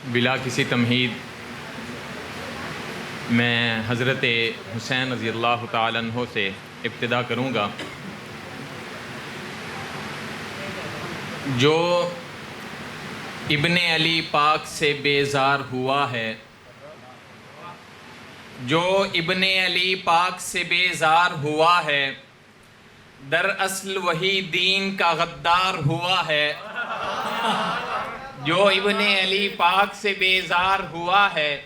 बिला किसी तमहीद मैं हज़रत हुसैन रज़ी अल्लाह तआला अन्हो से इब्तिदा करूँगा। जो इब्ने अली पाक से बेज़ार हुआ है, जो इब्ने अली पाक से बेज़ार हुआ है, दरअसल वही दीन का गद्दार हुआ है। जो इब्ने अली पाक से बेज़ार हुआ है,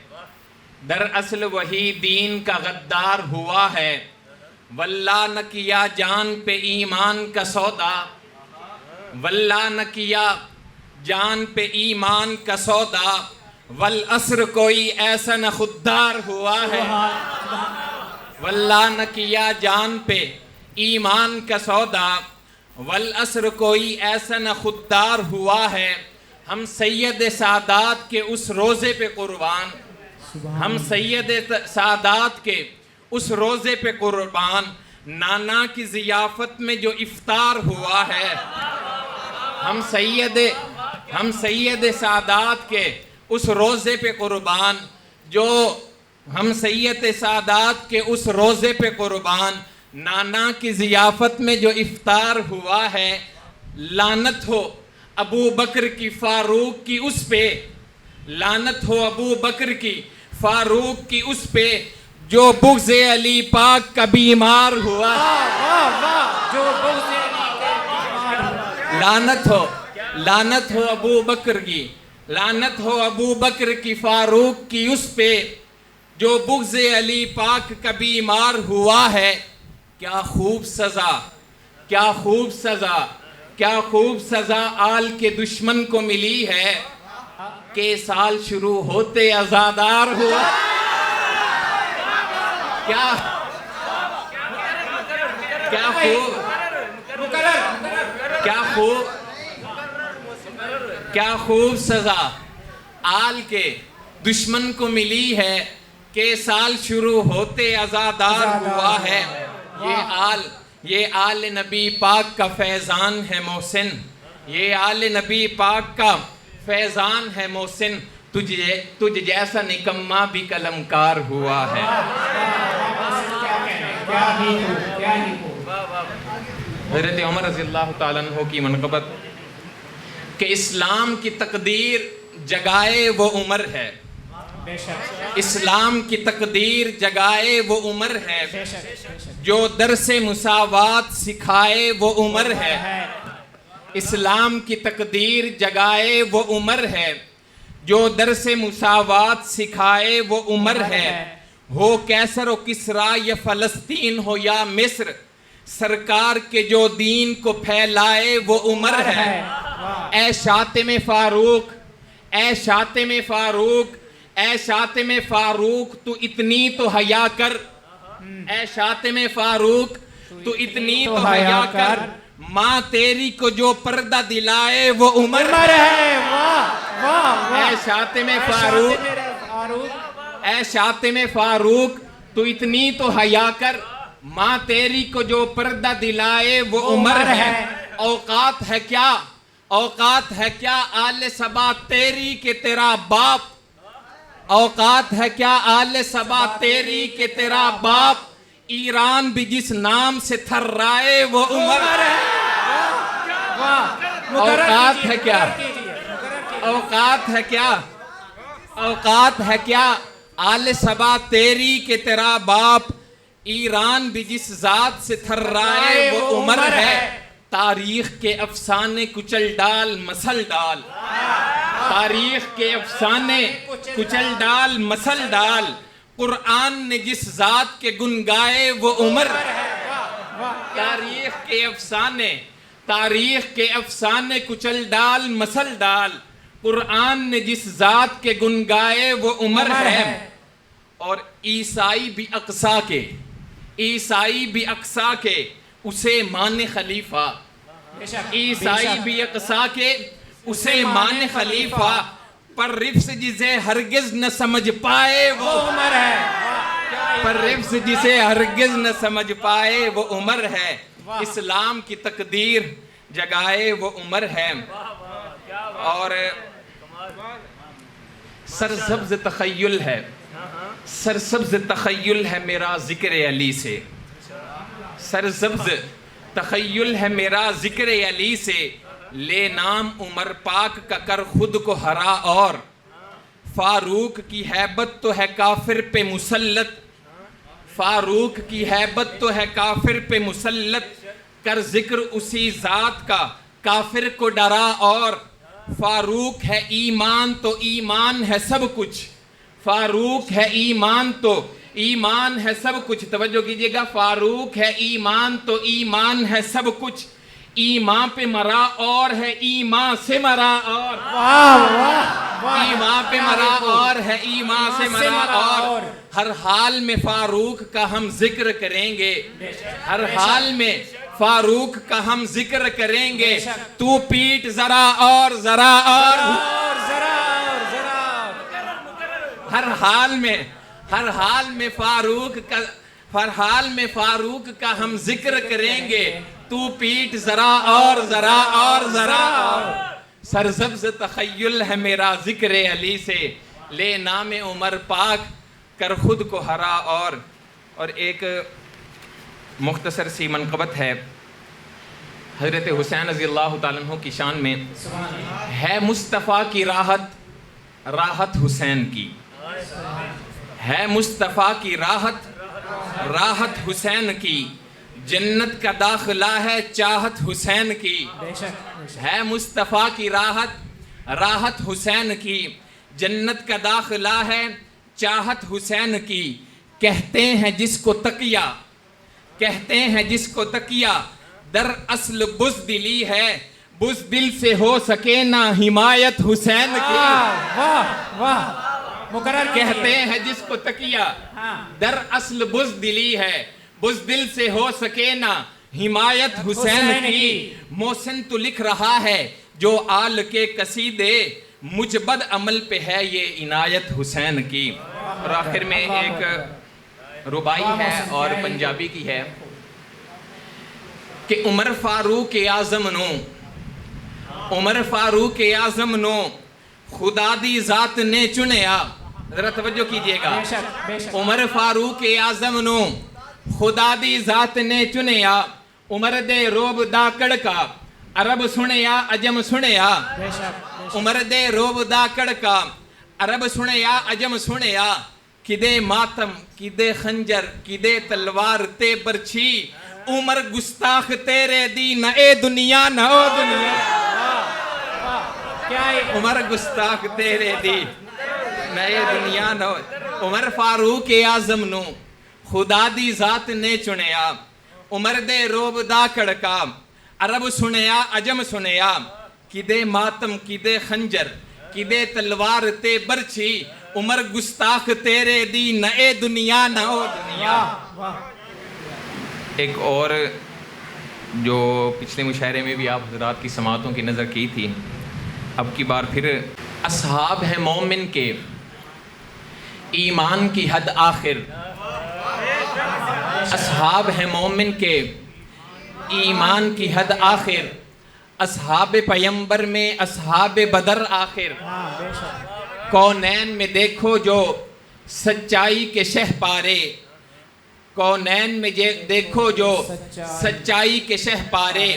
दरअसल वही दीन का गद्दार हुआ है। वल्लाह न किया जान पे ईमान का सौदा, वल्लाह न किया जान पे ईमान का सौदा, वल असर कोई ऐसा न खुद्दार हुआ है। वल्लाह न किया जान पे ईमान का सौदा, वल असर कोई ऐसा न खुद्दार हुआ है। हम सैयद सादात के उस रोज़े पे कुर्बान, हम सैयद सादात के उस रोज़े पे कुर्बान, नाना की ज़ियाफ़त में जो इफ्तार हुआ है। हम सैयद सादात के उस रोज़े पे कुर्बान, जो हम सैयद सादात के उस रोज़े पे कुर्बान, नाना की ज़ियाफ़त में जो इफ्तार हुआ है। लानत हो अबू बकर की फ़ारूक की उस पे, लानत हो अबू बकर की फ़ारूक की उस पे, जो बुग़्ज़े अली पाक का बीमार हुआ। जो बुग़्ज़े अली के बीमार हुआ। लानत हो अबू बकर की, लानत हो अबू बकर की फ़ारूक की उस पे, जो बुग़्ज़े अली पाक का बीमार हुआ है। क्या खूब सज़ा, क्या खूब सज़ा, क्या खूब सज़ा आल के दुश्मन को मिली है, के साल शुरू होते आज़ादार हुआ। क्या क्या खूब, क्या खूब, क्या खूब सज़ा आल के दुश्मन को मिली है, के साल शुरू होते आज़ादार हुआ है। ये आल नबी पाक का फैज़ान है मोहसिन, ये आल नबी पाक का फैज़ान है मोहसिन, तुझ जैसा निकम्मा भी कलमकार हुआ है। हज़रत उमर रज़ियल्लाहु ताला अन्हु की मनक़बत कि इस्लाम की तकदीर जगाए वो उमर है, इस्लाम की तकदीर जगाए वो उमर है, जो दरसे मुसावात सिखाए वो उमर है। इस्लाम की तकदीर जगाए वो उमर है, जो दरसे मुसावात सिखाए वो उमर है। हो कैसर व किसरा या फ़लस्तीन हो या मिस्र, सरकार के जो दीन को फैलाए वो उमर है। ऐ शातिम फ़ारूक, ऐ शातिम फ़ारूक, ऐ शातिम फ़ारूक, तू इतनी तो हया कर, ऐ शातिम फ़ारूक तू इतनी तो हया कर, माँ तेरी को जो पर्दा दिलाए वो उमर है। ऐ शातिम फ़ारूक, ऐ शातिम फ़ारूक तू इतनी तो हया कर, माँ तेरी को जो पर्दा दिलाए वो उमर है। औकात है क्या, औकात है क्या आले सबा तेरी के तेरा बाप, औकात है क्या आले सबा तेरी के तेरा बाप, ईरान भी जिस नाम से थर्राए वो उमर है। औकात है क्या, औकात है क्या, औकात है क्या आले सबा तेरी के तेरा बाप, ईरान भी जिस जात से थर्राए वो उमर है। तारीख के अफसाने कुचल डाल मसल डाल, तारीख के अफसाने कुचल डाल मसल डाल, कुरान ने जिस जात के गुन गाए वो उमर है। तारीख के अफसाने, तारीख के अफसाने कुचल डाल मसल डाल, कुरान ने जिस जात के गुन गाए वो उमर है। और ईसाई भी अक्सा के, ईसाई भी अक्सा के उसे माने खलीफा, ईसाई भी अक्सा के उसे माने खलीफा, पर रिफ्स जिसे हरगिज न समझ पाए वो उमर है। पर रिफ्स जिसे हरगिज न समझ पाए वो उमर है। इस्लाम की तकदीर जगाए वो उमर है। और सरसब्ज तखय्युल है, सरसब्ज तखय्युल है मेरा जिक्र अली से, सरसब्ज तखय्युल है मेरा जिक्र अली से, ले नाम उमर पाक का कर खुद को हरा, और फारूक की हैबत तो है काफिर पे मुसल्लत, फारूक की हैबत तो है काफिर पे मुसल्लत, कर जिक्र उसी जात का काफिर को डरा, और फारूक है ईमान तो ईमान है सब कुछ, फारूक है ईमान तो ईमान है सब कुछ। तवज्जो कीजिएगा, फारूक है ईमान तो ईमान है सब कुछ, ईमान पे मरा और है ईमान से मरा, और ईमान पे मरा और है ईमान से मरा, और हर हाल में फारूक का हम जिक्र करेंगे, हर हाल में फारूक का हम जिक्र करेंगे, तू पीट जरा और जरा और जरा हर हाल में फारूक का, हर हाल में फारूक का हम जिक्र करेंगे, तू पीट जरा और जरा और जरा, सरसब्ज तखय्युल है मेरा जिक्र अली से, ले नाम उमर पाक कर खुद को हरा, और एक मुख्तसर सी मनक़बत है हज़रत हुसैन रज़ियल्लाहु ताला अन्हु की शान में, है मुस्तफ़ा की राहत राहत हुसैन की, है मुस्तफ़ा की राहत राहत हुसैन की, जन्नत का दाखिला है चाहत हुसैन की, है मुस्तफ़ा की राहत राहत हुसैन की, जन्नत का दाखिला है चाहत हुसैन की, कहते हैं जिसको तकिया, कहते हैं जिसको तकिया, दर असल बुज़दिली है, बुज़दिल से हो सके ना हिमायत हुसैन की। वाह वाह मुकर्रर कहते हैं जिसको तकिया, दर असल बुज़दिली है, बुज़दिल से हो सके ना हिमायत हुसैन की, मोहसिन तो लिख रहा है जो आल के कसीदे, मुजबद अमल पे है ये इनायत हुसैन की। और आखिर में एक रुबाई है और पंजाबी की है कि उमर फारूक आज़म नो, उमर फारूक आज़म नो खुदा दी जात ने चुनिया, जरा तवज्जो कीजिएगा, उमर फारूक आज़म नो खुदा दी जात ने चुनिया, उमर दे रोब दा कड़का अरब सुनिया अजम सुनिया, उमर दे रोब दा कड़का अरब सुनिया अजम सुनिया, किदे मातम किदे खंजर किदे तलवार ते बरछी, उमर गुस्ताख तेरे दी न ए दुनिया न ओ दुनिया, क्या है? उमर गुस्ताख तेरे दी न ए दुनिया न, उमर फारूक आज़म नो खुदा दी जात ने चुनिया, उमर दे रोब दा कड़का अरब सुनिया अजम सुनिया, किदे मातम किदे खंजर किदे तलवार ते बरछी, उमर गुस्ताख तेरे दी न ए दुनिया न ओ दुनिया। एक और जो पिछले मुशायरे में भी आप हजरात की समातों की नज़र की थी, अब की बार फिर, असहाब है मोमिन के ईमान की हद आखिर, असहाब है मोमिन के ईमान की हद आखिर, असहाब पैगंबर में असहाब बदर आखिर, कौनैन में देखो जो सच्चाई के शह पारे, कौनैन में देखो जो सच्चाई के शह पारे,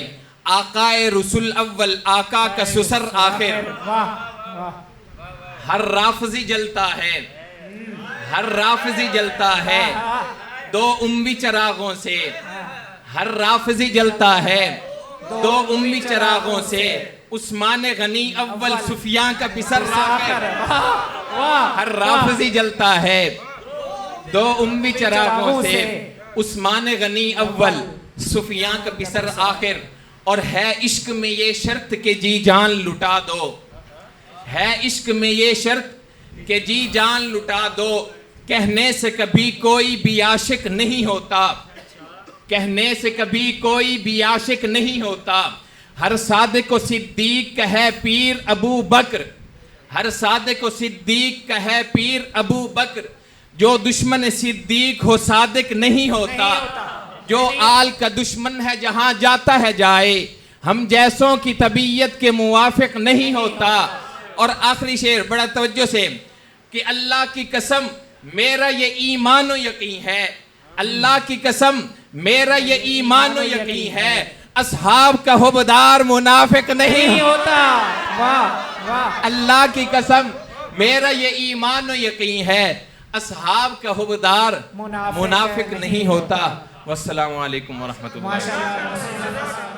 आकाए रसूल अव्वल आका का सुसर आखिर, हर राफजी जलता है, हर राफजी जलता है दो उम्मी चरागों से, हर राफजी जलता है दो उम्मी चरागों से, उस्मान गनी अव्वल सुफिया का पिसर आखिर, हर राफजी जलता है दो उम्मी चरागों से, उस्मान गनी अव्वल सुफिया का पिसर आखिर, और है इश्क में ये शर्त के जी जान लुटा दो, है इश्क में ये शर्त के जी जान लुटा दो, कहने से कभी कोई भी आशिक नहीं होता, कहने से कभी कोई भी आशिक नहीं होता, हर सादिक को सिद्दीक है पीर अबू बकर, हर सादिक को सिद्दीक है पीर अबू बकर, जो दुश्मन सिद्दीक हो सादिक नहीं होता, जो आल का दुश्मन है जहां जाता है जाए, हम जैसों की तबीयत के मुवाफिक नहीं होता। और आखिरी शेर बड़ा तवज्जो से, कि अल्लाह की कसम मेरा ये ईमान व यकीन है, अल्लाह की कसम मेरा ये ईमान व यकीन है, असहाब का हुबदार मुनाफिक नहीं नहीं होता। वाह वाह। अल्लाह की कसम मेरा ये ईमान व यकीन है, असहाब का हुबदार मुनाफिक मुनाफिक नहीं होता। वस्सलामु अलैकुम व रहमतुल्लाह। माशाअल्लाह।